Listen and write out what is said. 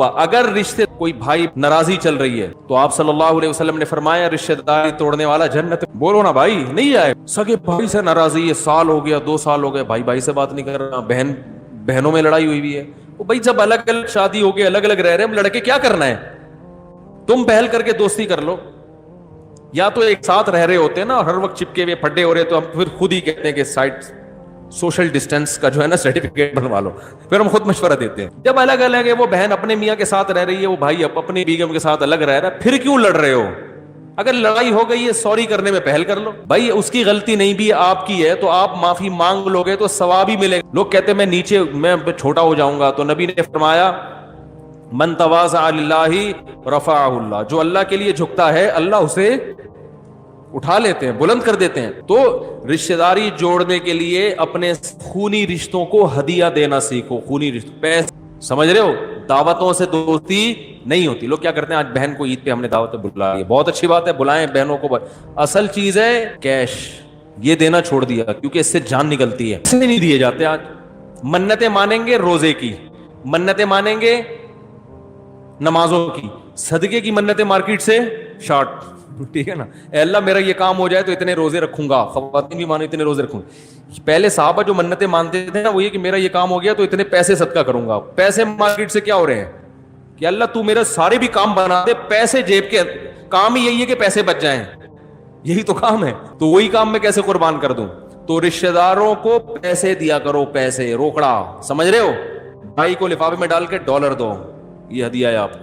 اگر رشتے کوئی بھائی ناراضی چل رہی ہے تو آپ صلی اللہ علیہ وسلم نے فرمایا رشتے داری توڑنے والا جنت، بولو نا بھائی نہیں آئے، سگے بھائی سے ناراضی ہے، سال ہو گیا 2 سال ہو گئے، بھائی بھائی سے بات نہیں کر رہا، بہن بہنوں میں لڑائی ہوئی ہے، وہ بھائی جب الگ الگ شادی ہو گئی، الگ الگ رہ رہے ہیں، لڑکے کیا کرنا ہے، تم پہل کر کے دوستی کر لو، یا تو ایک ساتھ رہ رہے ہوتے ہیں نا اور ہر وقت چپکے ہوئے پھڈے ہو رہے تو ہم پھر خود ہی کہتے ہیں کہ سائٹ سوشل ڈسٹینس کا جو ہے نا سرٹیفکیٹ بنوا لو، پھر ہم خود مشورہ دیتے ہیں۔ جب الگ الگ ہے، وہ بہن اپنے میاں کے ساتھ رہ رہی ہے، وہ بھائی اپنی بیگم کے ساتھ الگ رہ رہا ہے، پھر کیوں لڑ رہے ہو؟ اگر لڑائی ہو گئی ہے سوری کرنے میں پہل کر لو، بھائی اس کی غلطی نہیں بھی آپ کی ہے تو آپ معافی مانگ لو گے تو ثواب ہی ملے گا۔ لوگ کہتے ہیں میں چھوٹا ہو جاؤں گا، تو نبی نے فرمایا من تواضع للہ رفعہ اللہ، جو اللہ کے لیے جھکتا ہے اللہ اسے اٹھا لیتے ہیں، بلند کر دیتے ہیں۔ تو رشتہ داری جوڑنے کے لیے اپنے خونی رشتوں کو ہدیہ دینا سیکھو، خونی رشتوں، پیسے، سمجھ رہے ہو، دعوتوں سے دوستی نہیں ہوتی۔ لوگ کیا کرتے ہیں، آج بہن کو عید پہ ہم نے دعوت بلا لی، بہت اچھی بات ہے، بلائیں بہنوں کو، اصل چیز ہے کیش، یہ دینا چھوڑ دیا کیونکہ اس سے جان نکلتی ہے، اسے نہیں دیے جاتے آج۔ منتیں مانیں گے روزے کی، منتیں مانیں گے نمازوں کی، صدقے کی منتیں مارکیٹ سے شارٹ، ٹھیک ہے نا، اے اللہ میرا یہ کام ہو جائے تو اتنے روزے رکھوں گا، خواتین بھی مانے اتنے روزے رکھوں گا۔ پہلے صحابہ جو منتیں مانتے تھے نا وہ یہ کہ میرا یہ کام ہو گیا تو اتنے پیسے صدقہ کروں گا، پیسے مارکیٹ سے کیا ہو رہے ہیں کہ اللہ تو میرا سارے بھی کام بنا دے، پیسے جیب کے کام ہی یہی ہے کہ پیسے بچ جائیں، یہی تو کام ہے، تو وہی کام میں کیسے قربان کر دوں؟ تو رشتہ داروں کو پیسے دیا کرو، پیسے روکڑا، سمجھ رہے ہو، بھائی کو لفافے میں ڈال کے ڈالر دو، یہ ہدیہ ہے آپ کو۔